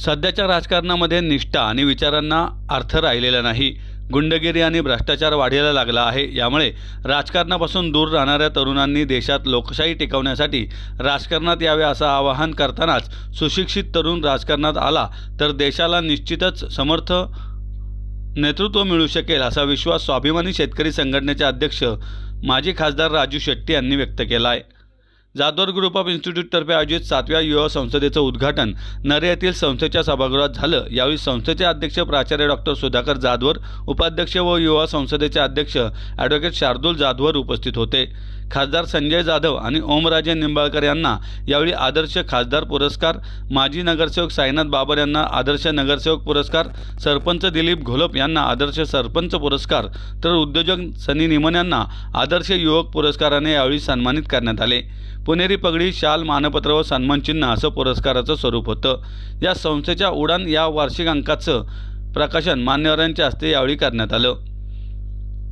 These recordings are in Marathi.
सध्याच्या राजकारणामध्ये निष्ठा आणि विचारांना अर्थ राहिलेला नाही। गुंडगिरी आणि भ्रष्टाचार वाढीला लागला आहे। यामुळे राजकारणापासून दूर राहणाऱ्या तरुणांनी देशात लोकशाही टिकवण्यासाठी राजकारणात यावे असं आवाहन करतानाच सुशिक्षित तरुण राजकारणात आला तर देशाला निश्चितच समर्थ नेतृत्व मिळू शकेल असा विश्वास स्वाभिमानी शेतकरी संघटनेचे अध्यक्ष माजी खासदार राजू शेट्टी यांनी व्यक्त केला आहे। जाधवर ग्रुप ऑफ इन्स्टिट्यूटतर्फे आयोजित 7व्या युवा संसदेचं उद्घाटन नरे येथील संस्थेच्या सभागृहात झालं। यावेळी संस्थेचे अध्यक्ष प्राचार्य डॉक्टर सुधाकर जाधवर, उपाध्यक्ष व युवा संसदेचे अध्यक्ष ॲडव्होकेट शार्दूल जाधवर उपस्थित होते। खासदार संजय जाधव आणि ओमराजे निंबाळकर यांना यावेळी आदर्श खासदार पुरस्कार, माजी नगरसेवक साईनाथ बाबर यांना आदर्श नगरसेवक पुरस्कार, सरपंच दिलीप घोलप यांना आदर्श सरपंच पुरस्कार तर उद्योजक सनी निमन यांना आदर्श युवक पुरस्काराने यावेळी सन्मानित करण्यात आले। पुणेरी पगडी, शाल, मानपत्र व सन्मानचिन्ह असं पुरस्काराचं स्वरूप होतं। या संस्थेच्या उडान या वार्षिक अंकाचं प्रकाशन मान्यवरांच्या हस्ते यावेळी करण्यात आलं।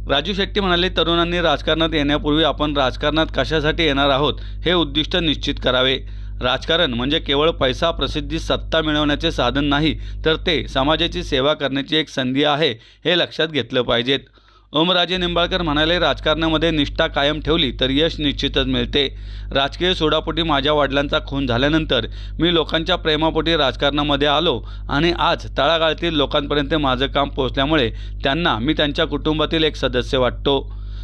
राजू शेट्टी म्हणाले, तरुणांनी राजकारणात येण्यापूर्वी आपण राजकारणात कशासाठी येणार आहोत हे उद्दिष्ट निश्चित करावे। राजकारण म्हणजे केवळ पैसा, प्रसिद्धी, सत्ता मिळवण्याचे साधन नाही, तर ते समाजाची सेवा करण्याची एक संधी आहे हे लक्षात घेतलं पाहिजे। ओमराजे निंबाळकर म्हणाले, राजकारणामध्ये निष्ठा कायम ठेवली तर यश निश्चितच मिळते। राजकीय सोडापोटी माझ्या वडिलांचा खून झाल्यानंतर मी लोकांच्या प्रेमापोटी राजकारणामध्ये आलो आणि आज तळागाळातील लोकांपर्यंत माझं काम पोहोचल्यामुळे त्यांना मी त्यांच्या कुटुंबातील एक सदस्य वाटतो।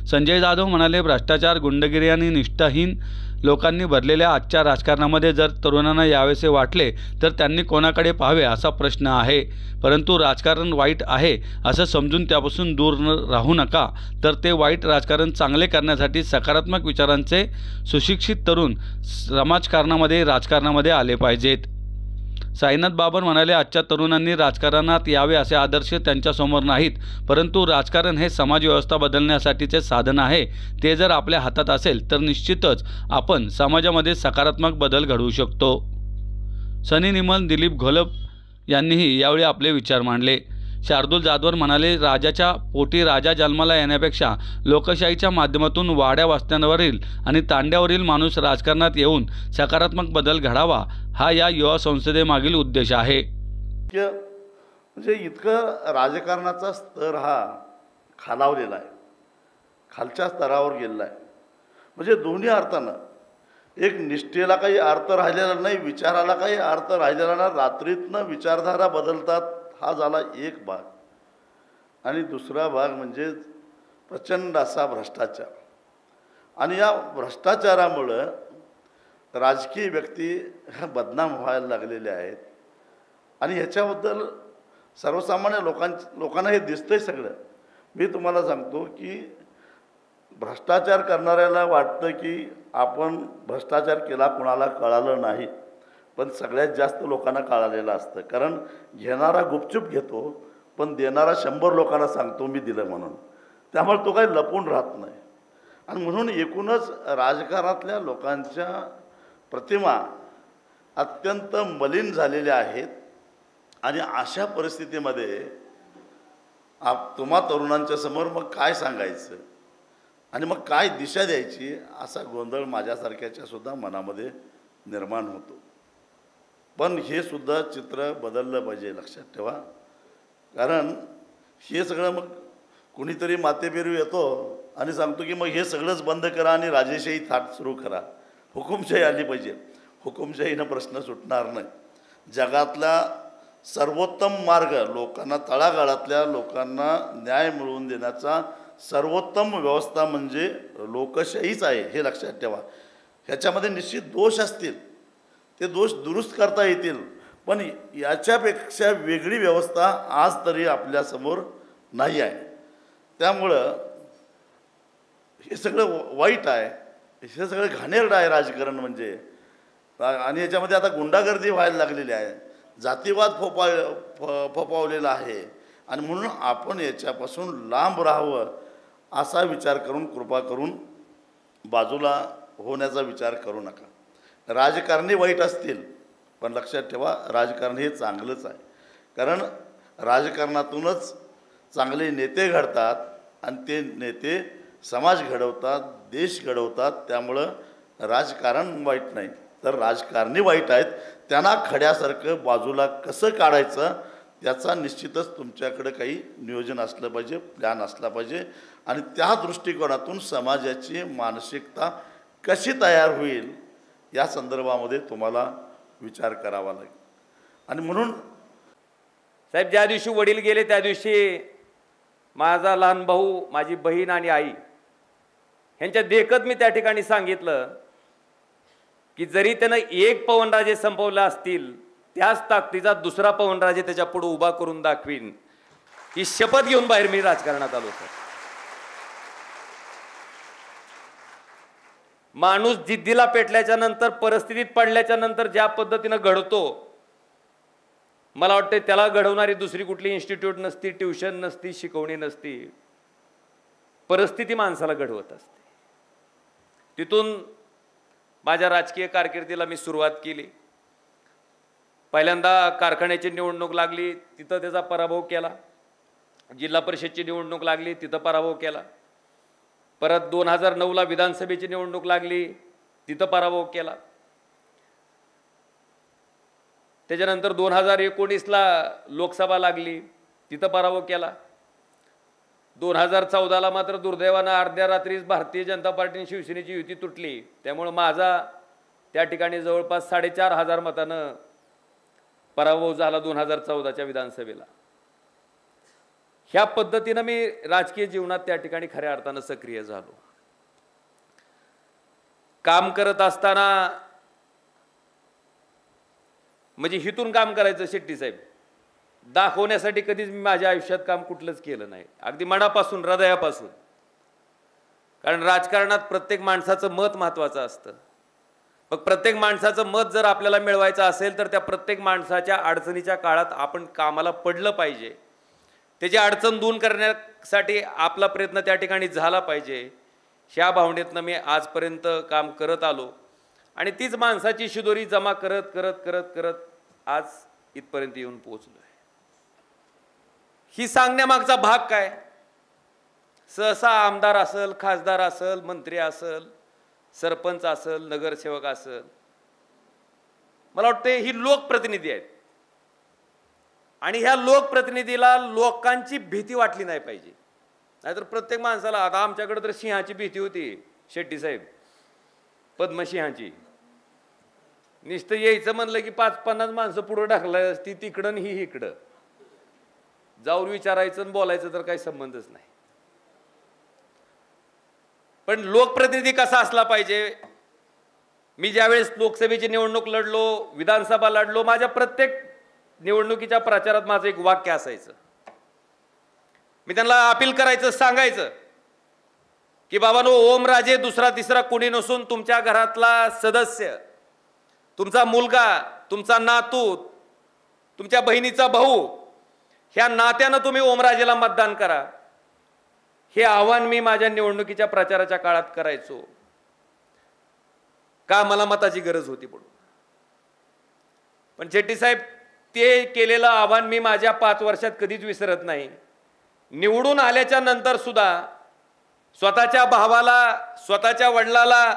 संजय जाधव म्हणाले, भ्रष्टाचार, गुंडगिरी आणि निष्ठाहीन लोकांनी भरलेल्या आजच्या राजकारणामध्ये जर तरुणांना यावेसे वाटले तर त्यांनी कोणाकडे पाहावे असा प्रश्न आहे। परंतु राजकारण वाईट आहे असं समजून त्यापासून दूर राहू नका, तर ते वाईट राजकारण चांगले करण्यासाठी सकारात्मक विचारांचे सुशिक्षित तरुण समाजकारणामध्ये, राजकारणामध्ये आले पाहिजेत। साईनाथ बाबर म्हणाले, आजच्या तरुणांनी राजकारणात यावे असे आदर्श त्यांच्यासमोर नाहीत, परंतु राजकारण हे समाजव्यवस्था बदलण्यासाठीचे साधन आहे। ते जर आपल्या हातात असेल तर निश्चितच आपण समाजामध्ये सकारात्मक बदल घडवू शकतो। सनी निमन, दिलीप घोलप यांनीही यावेळी आपले विचार मांडले। शार्दूल जाधवर म्हणाले, राजाच्या पोटी राजा जन्माला येण्यापेक्षा लोकशाहीच्या माध्यमातून वाड्या वस्त्यांवरील आणि तांड्यावरील माणूस राजकारणात येऊन सकारात्मक बदल घडावा हा या युवा संसदेमागील उद्देश आहे। म्हणजे इतकं राजकारणाचा स्तर हा खालावलेला आहे, खालच्या स्तरावर गेलेला आहे। म्हणजे दोन्ही अर्थानं एक निष्ठेला काही अर्थ राहिलेला नाही, विचाराला काही अर्थ राहिलेला नाही। रात्रीतनं विचारधारा बदलतात हा झाला एक भाग, आणि दुसरा भाग म्हणजे प्रचंड असा भ्रष्टाचार। आणि या भ्रष्टाचारामुळं राजकीय व्यक्ती ह्या बदनाम व्हायला लागलेल्या आहेत, आणि ह्याच्याबद्दल सर्वसामान्य लोकांना हे दिसतंय सगळं। मी तुम्हाला सांगतो की भ्रष्टाचार करणाऱ्याला वाटतं की आपण भ्रष्टाचार केला कुणाला कळालं नाही, पण सगळ्यात जास्त लोकांना कळालेलं असतं। कारण घेणारा गुपचूप घेतो, पण देणारा 100 लोकांना सांगतो मी दिलं म्हणून, त्यामुळे तो काही लपून राहत नाही। आणि म्हणून एकूणच राजकारणातल्या लोकांच्या प्रतिमा अत्यंत मलिन झालेल्या आहेत। आणि अशा परिस्थितीमध्ये तुम्हा तरुणांच्या समोर मग काय सांगायचं आणि मग काय दिशा द्यायची असा गोंधळ माझ्यासारख्याच्या सुद्धा मनामध्ये निर्माण होतो। पण हे सुद्धा चित्र बदललं पाहिजे, लक्षात ठेवा। कारण हे सगळं मग कुणीतरी मातेपेरू येतो आणि सांगतो की मग हे सगळंच बंद करा आणि राजेशाही थाट सुरू करा, हुकुमशाही आली पाहिजे। हुकुमशाहीनं प्रश्न सुटणार नाही। जगातला सर्वोत्तम मार्ग, लोकांना, तळागाळातल्या लोकांना न्याय मिळवून देण्याचा सर्वोत्तम व्यवस्था म्हणजे लोकशाहीच आहे, हे लक्षात ठेवा। ह्याच्यामध्ये निश्चित दोष असतील, ते दोष दुरुस्त करता येतील, पण याच्यापेक्षा वेगळी व्यवस्था आज तरी आपल्यासमोर नाही आहे। त्यामुळं हे सगळं वाईट आहे, हे सगळं घाणेरडं आहे राजकारण म्हणजे। आणि याच्यामध्ये आता गुंडागर्दी व्हायला लागलेली आहे, जातीवाद फोपावलेला आहे, आणि म्हणून आपण याच्यापासून लांब राहावं असा विचार करून, कृपा करून बाजूला होण्याचा विचार करू नका। राजकारणी वाईट असतील, पण लक्षात ठेवा राजकारण हे चांगलंच आहे। कारण राजकारणातूनच चांगले नेते घडतात, आणि ते नेते समाज घडवतात, देश घडवतात। त्यामुळं राजकारण वाईट नाही, तर राजकारणी वाईट आहेत, त्यांना खड्यासारखं बाजूला कसं काढायचं त्याचा निश्चितच तुमच्याकडे काही नियोजन असलं पाहिजे, प्लॅन असला पाहिजे आणि त्या दृष्टिकोनातून समाजाची मानसिकता कशी तयार होईल या संदर्भामध्ये तुम्हाला विचार करावा लागेल. आणि म्हणून साहेब, ज्या दिवशी वडील गेले त्या दिवशी माझा लहान भाऊ, माझी बहीण आणि आई ह्यांच्या देखत मी त्या ठिकाणी सांगितलं की जरी त्यानं एक पवनराजे संपवला असतील त्याच ताकदीचा दुसरा पवनराजे त्याच्या पुढे उभा करून दाखवीन ही शपथ घेऊन बाहेर मी राजकारणात आलो. सर, माणूस जिद्दीला पेटल्याच्या नंतर, परिस्थितीत पडल्याच्या नंतर ज्या पद्धतीनं घडतो, मला वाटतं त्याला घडवणारी दुसरी कुठली इन्स्टिट्यूट नसती, ट्युशन नसती, शिकवणी नसती. परिस्थिती माणसाला घडवत असते. तिथून माझ्या राजकीय कारकिर्दीला मी सुरुवात केली. पहिल्यांदा कारखान्याची निवडणूक लागली, तिथं त्याचा पराभव केला. जिल्हा परिषदची निवडणूक लागली, तिथं पराभव केला. परत 2009ला विधानसभेची निवडणूक लागली, तिथं पराभव केला. त्याच्यानंतर 2019ला लोकसभा लागली, तिथं पराभव केला. 2014ला मात्र दुर्दैवानं अर्ध्या रात्रीच भारतीय जनता पार्टी आणि शिवसेनेची युती तुटली. त्यामुळे माझा त्या ठिकाणी जवळपास 4,500 मतानं पराभव झाला 2014च्या विधानसभेला. ह्या पद्धतीनं मी राजकीय जीवनात त्या ठिकाणी खऱ्या अर्थानं सक्रिय झालो. काम करत असताना म्हणजे हितून काम करायचं शेट्टी साहेब, दाखवण्यासाठी कधीच मी माझ्या आयुष्यात काम कुठलंच केलं नाही, अगदी मनापासून, हृदयापासून. कारण राजकारणात प्रत्येक माणसाचं मत महत्त्वाचं असतं. मग प्रत्येक माणसाचं मत जर आपल्याला मिळवायचं असेल तर त्या प्रत्येक माणसाच्या अडचणीच्या काळात आपण कामाला पडलं पाहिजे. त्याची अडचण दूर करण्यासाठी आपला प्रयत्न त्या ठिकाणी झाला पाहिजे. ह्या भावनेतनं मी आजपर्यंत काम करत आलो आणि तीच माणसाची शिदोरी जमा करत करत करत करत आज इथपर्यंत येऊन पोहोचलो आहे. ही सांगण्यामागचा भाग काय? सहसा आमदार असेल, खासदार असेल, मंत्री असेल, सरपंच असेल, नगरसेवक असेल, मला वाटते ही लोकप्रतिनिधी आहेत आणि ह्या लोकप्रतिनिधीला लोकांची भीती वाटली नाही पाहिजे. नाहीतर प्रत्येक माणसाला, आता आमच्याकडे तर सिंहाची भीती होती शेट्टी साहेब, पद्मसिंहाची. नुसतं यायचं म्हणलं की 5-50 माणसं पुढं ढकलाय असती, तिकडं ही इकडं. जाऊन विचारायचं आणि बोलायचं तर काही संबंधच नाही. पण लोकप्रतिनिधी कसा असला पाहिजे? मी ज्यावेळेस लोकसभेची निवडणूक लढलो, विधानसभा लढलो, माझ्या प्रत्येक निवडणुकीच्या प्रचारात माझं एक वाक्य असायचं. मी त्यांना अपील करायचं, सांगायचं की बाबांनो, ओमराजे दुसरा तिसरा कोणी नसून तुमच्या घरातला सदस्य, तुमचा मुलगा, तुमचा नातू, तुमच्या बहिणीचा भाऊ, ह्या नात्यानं तुम्ही ओमराजेला मतदान करा. हे आव्हान मी माझ्या निवडणुकीच्या प्रचाराच्या काळात करायचो. का? मला मताची गरज होती म्हणून. पण शेट्टी साहेब, ते केलेलं आव्हान मी माझ्या 5 वर्षात कधीच विसरत नाही. निवडून आल्याच्या नंतर सुद्धा स्वतःच्या भावाला, स्वतःच्या वडिलाला,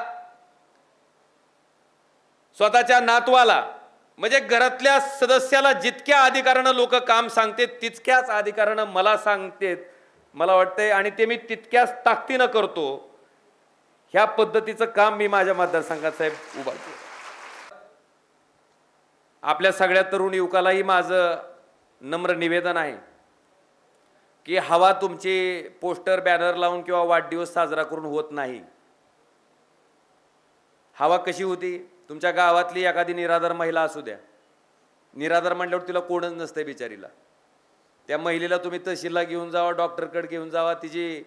स्वतःच्या नातवाला, म्हणजे घरातल्या सदस्याला जितक्या अधिकारानं लोक काम सांगते तितक्याच अधिकारानं मला सांगतेत, मला वाटतंय, आणि ते मी तितक्याच ताकदीनं करतो. ह्या पद्धतीचं काम मी माझ्या मतदारसंघात साहेब उभा केलं. आपल्या सगळ्या तरुण युवकालाही माझं नम्र निवेदन आहे की हवा तुमची पोस्टर, बॅनर लावून किंवा वाढदिवस साजरा करून होत नाही. हवा कशी होती? तुमच्या गावातली एखादी निराधार महिला असू द्या, निराधार म्हणल्यावर तिला कोणच नसते बिचारीला, त्या महिलेला तुम्ही तहसीलला घेऊन जावा, डॉक्टरकडे घेऊन जावा, तिची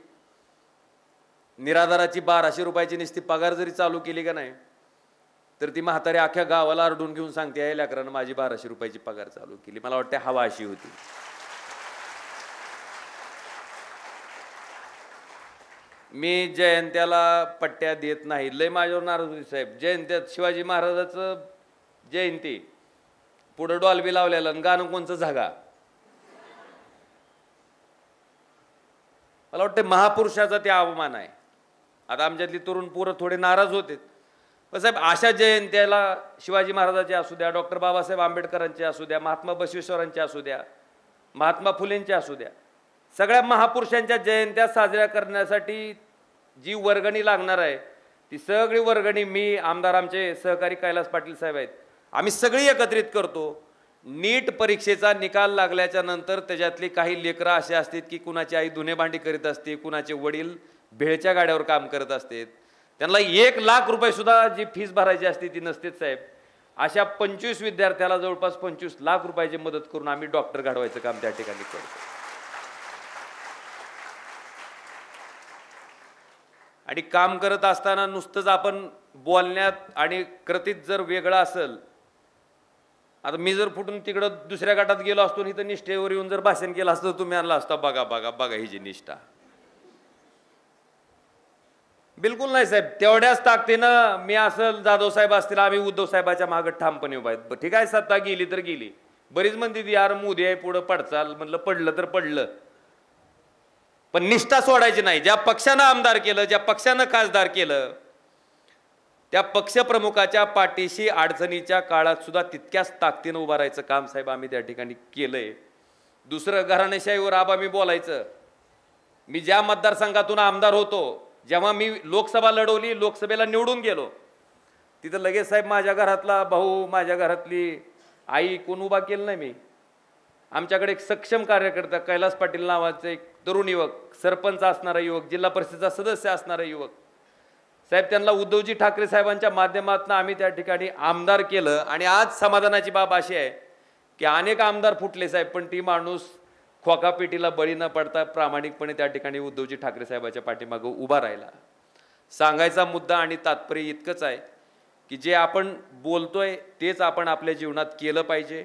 निराधाराची 1200 रुपयाची नुसती पगार जरी चालू केली का नाही तर ती म्हातारी अख्ख्या गावाला अरडून घेऊन सांगते, आहे लेकरानं माझी 1200 रुपयाची पगार चालू केली. मला वाटते हवा अशी होती. मी जयंत्याला पट्ट्या देत नाही, लय माझ्यावर नाराज होती साहेब. जयंत्यात शिवाजी महाराजाचं जयंती पुढं डॉल्बी लावलेलं आणि गाणं कोणचं झागा. मला वाटतं महापुरुषाचा ते अवमान आहे. आता आमच्यातली तरुण पोरं थोडे नाराज होते, पण साहेब अशा जयंत्याला शिवाजी महाराजांच्या असू द्या, डॉक्टर बाबासाहेब आंबेडकरांच्या असू द्या, महात्मा बसवेश्वरांच्या असू द्या, महात्मा फुलेंच्या असू द्या, सगळ्या महापुरुषांच्या जयंत्या साजऱ्या करण्यासाठी जी वर्गणी लागणार आहे ती सगळी वर्गणी मी, आमदार आमचे सहकारी कैलास पाटील साहेब आहेत, आम्ही सगळी एकत्रित करतो. नीट परीक्षेचा निकाल लागल्याच्या नंतर त्याच्यातली काही लेकरं असे असतात की कुणाची आई धुणे भांडी करीत असते, कुणाचे वडील भेळच्या गाड्यावर काम करत असतात, त्यांना 1 लाख रुपये सुद्धा जी फीस भरायची असते ती नसतेच साहेब. अशा 25 विद्यार्थ्याला जवळपास 25 लाख रुपयाची मदत करून आम्ही डॉक्टर घडवायचं काम त्या ठिकाणी करतो. आणि काम करत असताना नुसतंच आपण बोलण्यात आणि कृतीत जर वेगळं असेल, आता मी जर फुटून तिकडं दुसऱ्या गटात गेलो असतो आणि इथं निष्ठेवर येऊन जर भाषण केलं असतं तर तुम्ही आणला असता, बघा बघा बघा ही जी निष्ठा. बिलकुल नाही साहेब. तेवढ्याच ताकदीनं मी असेल, जाधव साहेब असतील, आम्ही उद्धव साहेबाच्या मागे ठामपणे उभा आहेत. ठीक आहे, सत्ता गेली तर गेली. बरीच म्हणते ती यार मोदी आहे पुढं पडचाल, म्हणलं पडलं तर पडलं, पण निष्ठा सोडायची नाही. ज्या पक्षानं आमदार केलं, ज्या पक्षानं खासदार केलं, त्या पक्षप्रमुखाच्या पाठीशी अडचणीच्या काळात सुद्धा तितक्याच ताकदीनं उभा राहायचं काम साहेब आम्ही त्या ठिकाणी केलंय. दुसरं घराणेशाहीवर आबा मी बोलायचं. मी ज्या मतदारसंघातून आमदार होतो, जेव्हा मी लोकसभा लढवली, लोकसभेला निवडून गेलो, तिथं लगेच साहेब माझ्या घरातला भाऊ, माझ्या घरातली आई कोण उभा केलं नाही मी. आमच्याकडे एक सक्षम कार्यकर्ता कैलास पाटील नावाचे एक तरुण युवक, सरपंच असणारा युवक, जिल्हा परिषदेचा सदस्य असणारा युवक साहेब, त्यांना उद्धवजी ठाकरे साहेबांच्या माध्यमातून आम्ही त्या ठिकाणी आमदार केलं. आणि आज समाधानाची बाब अशी आहे की अनेक आमदार फुटले साहेब, पण ती माणूस खोकापेटीला बळी न पडता प्रामाणिकपणे त्या ठिकाणी उद्धवजी ठाकरे साहेबाच्या पाठीमागे उभा राहिला. सांगायचा मुद्दा आणि तात्पर्य इतकंच आहे की जे आपण बोलतोय तेच आपण आपल्या जीवनात केलं पाहिजे.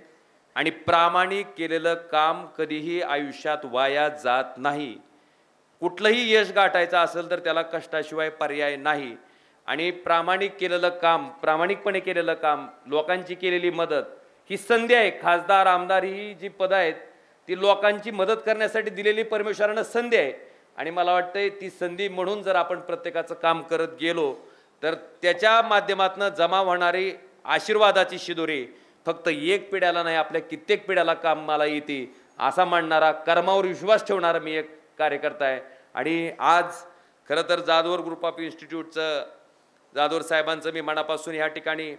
आणि प्रामाणिक केलेलं काम कधीही आयुष्यात वाया जात नाही. कुठलंही यश गाठायचं असेल तर त्याला कष्टाशिवाय पर्याय नाही. आणि प्रामाणिक केलेलं काम, प्रामाणिकपणे केलेलं काम, लोकांची केलेली मदत ही संधी आहे. खासदार, आमदार ही जी पदं आहेत ती लोकांची मदत करण्यासाठी दिलेली परमेश्वरानं संधी आहे. आणि मला वाटतंय ती संधी म्हणून जर आपण प्रत्येकाचं काम करत गेलो तर त्याच्या माध्यमातून जमा होणारी आशीर्वादाची शिदोरी फक्त एक पिढ्याला नाही, आपल्या कित्येक पिढ्याला कामाला येते असा मानणारा, कर्मावर विश्वास ठेवणारा मी एक कार्यकर्ता आहे. आणि आज खरं तर जाधवर ग्रुप ऑफ इन्स्टिट्यूटचं, जाधवर साहेबांचं मी मनापासून ह्या ठिकाणी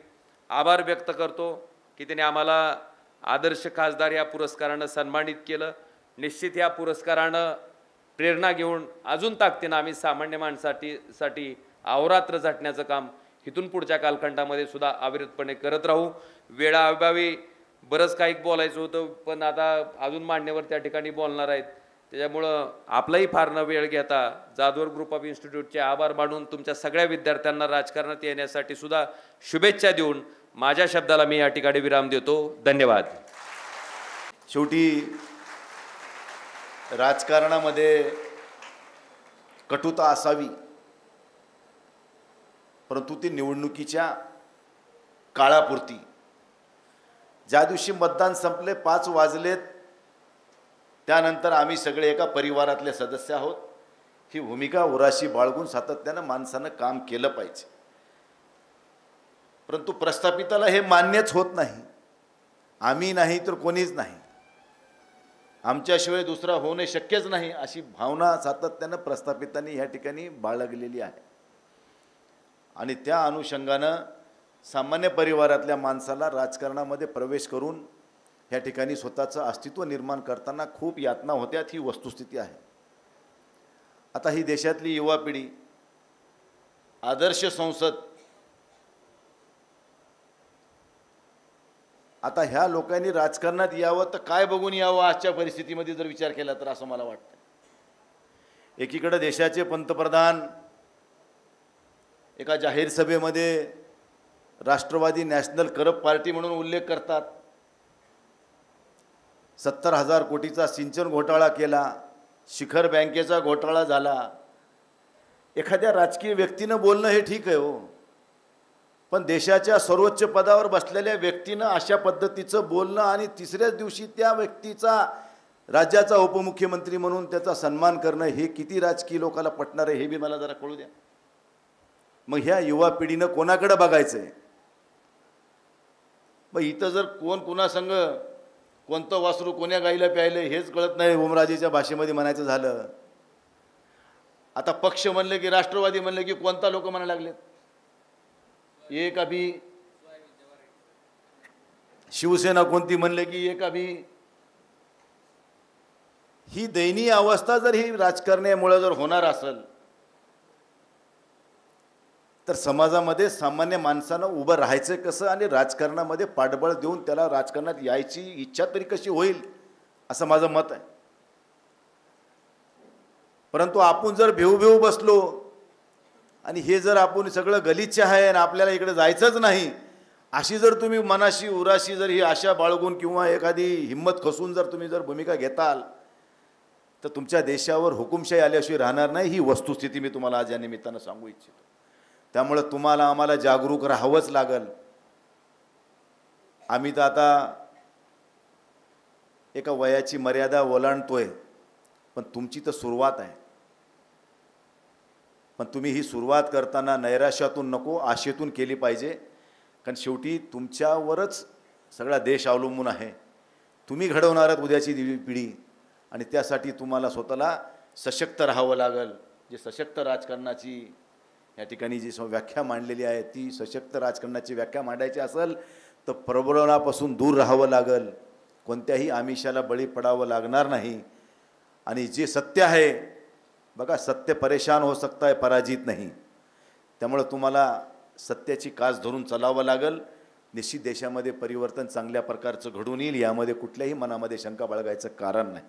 आभार व्यक्त करतो की त्यांनी आम्हाला आदर्श खासदार या पुरस्कारानं सन्मानित केलं. निश्चित या पुरस्कारानं प्रेरणा घेऊन अजून ताकदीनं आम्ही सामान्य माणसासाठी अहोरात्र झटण्याचं काम इथून पुढच्या कालखंडामध्ये सुद्धा अविरतपणे करत राहू. वेळाअभावी बरंच काही बोलायचं होतं, पण आता अजून मान्यवर त्या ठिकाणी बोलणार आहेत, त्याच्यामुळं आपलाही फार न वेळ घेता जाधवर ग्रुप ऑफ इन्स्टिट्यूटचे आभार मानून तुमच्या सगळ्या विद्यार्थ्यांना राजकारणात येण्यासाठी सुद्धा शुभेच्छा देऊन माझ्या शब्दाला मी या ठिकाणी विराम देतो. धन्यवाद. शेवटी राजकारणामध्ये कटुता असावी, परंतु ती निवडणुकीच्या काळापुरती. ज्या दिवशी मतदान संपले, 5 वाजलेत, त्यानंतर आम्ही सगळे एका परिवारातले सदस्य आहोत, ही भूमिका उराशी बाळगून सातत्यानं माणसानं काम केलं पाहिजे. परंतु प्रस्थापिताला हे मान्यच होत नाही. आम्ही नाही तर कोणीच नाही, आमच्याशिवाय दुसरा होणे शक्यच नाही, अशी भावना सातत्यानं प्रस्थापितांनी ह्या ठिकाणी बाळगलेली आहे. आणि त्या अनुषंगानं सामान्य परिवारातल्या माणसाला राजकारणामध्ये प्रवेश करून ह्या ठिकाणी स्वतःचं अस्तित्व निर्माण करताना खूप यातना होत्यात, ही वस्तुस्थिती आहे. आता ही देशातली युवा पिढी आदर्श संसद, आता ह्या लोकांनी राजकारणात यावं तर काय बघून यावं आजच्या परिस्थितीमध्ये जर विचार केला तर असं मला वाटतं. एकीकडे देशाचे पंतप्रधान एका जाहीर सभेमध्ये राष्ट्रवादी नॅशनल करप्ट पार्टी म्हणून उल्लेख करतात. 70,000 कोटीचा सिंचन घोटाळा केला, शिखर बँकेचा घोटाळा झाला. एखाद्या राजकीय व्यक्तीनं बोलणं हे ठीक आहे हो, पण देशाच्या सर्वोच्च पदावर बसलेल्या व्यक्तीनं अशा पद्धतीचं बोलणं आणि तिसऱ्याच दिवशी त्या व्यक्तीचा राज्याचा उपमुख्यमंत्री म्हणून त्याचा सन्मान करणं, हे किती राजकीय लोकांना पटणार आहे हे बी मला जरा कळू द्या. मग ह्या युवा पिढीनं कोणाकडे बघायचं आहे? मग इथं जर कोण कुणासंग कोणतं वासरू कोण्या गाईला प्यायलं हेच कळत नाही, ओमराजेच्या भाषेमध्ये म्हणायचं झालं. आता पक्ष म्हणले की राष्ट्रवादी म्हणले की कोणता लोक म्हणायला लागलेत, एक अभि, शिवसेना कोणती म्हणले की एक अभि. ही दयनीय अवस्था जर ही राजकारणामुळे जर होणार असेल तर समाजामध्ये सामान्य माणसानं उभं राहायचं कसं आणि राजकारणामध्ये पाठबळ देऊन त्याला राजकारणात यायची इच्छा तरी कशी होईल, असं माझं मत आहे. परंतु आपण जर भेऊ बसलो आणि हे जर आपण सगळं गलिच्छ आहे आणि आपल्याला इकडे जायचंच नाही, अशी जर तुम्ही मनाशी उराशी जर ही आशा बाळगून किंवा एखादी हिंमत खसून जर तुम्ही जर भूमिका घेताल तर तुमच्या देशावर हुकुमशाही आल्याशिवाय राहणार नाही. ही वस्तुस्थिती मी तुम्हाला आज या निमित्तानं सांगू इच्छितो. त्यामुळे तुम्हाला आम्हाला जागरूक राहावंच लागल. आम्ही तर आता एका वयाची मर्यादा ओलांडतोय, पण तुमची तर सुरुवात आहे. पण तुम्ही ही सुरुवात करताना नैराश्यातून नको, आशेतून केली पाहिजे. कारण शेवटी तुमच्यावरच सगळा देश अवलंबून आहे. तुम्ही घडवणार आहात उद्याची पिढी आणि त्यासाठी तुम्हाला स्वतःला सशक्त राहावं लागल. जे सशक्त राजकारणाची या ठिकाणी जी व्याख्या मांडलेली आहे ती सशक्त राजकारणाची व्याख्या मांडायची असेल तर प्रबोधनापासून दूर राहावं लागल. कोणत्याही आमिषाला बळी पडावं लागणार नाही. आणि जे सत्य आहे बघा, सत्य परेशान हो सकता है पराजित नाही. त्यामुळे तुम्हाला सत्याची कास धरून चालावं लागल. निश्चित देशामध्ये परिवर्तन चांगल्या प्रकारचं घडून येईल, यामध्ये कुठल्याही मनामध्ये शंका बाळगायचं कारण नाही.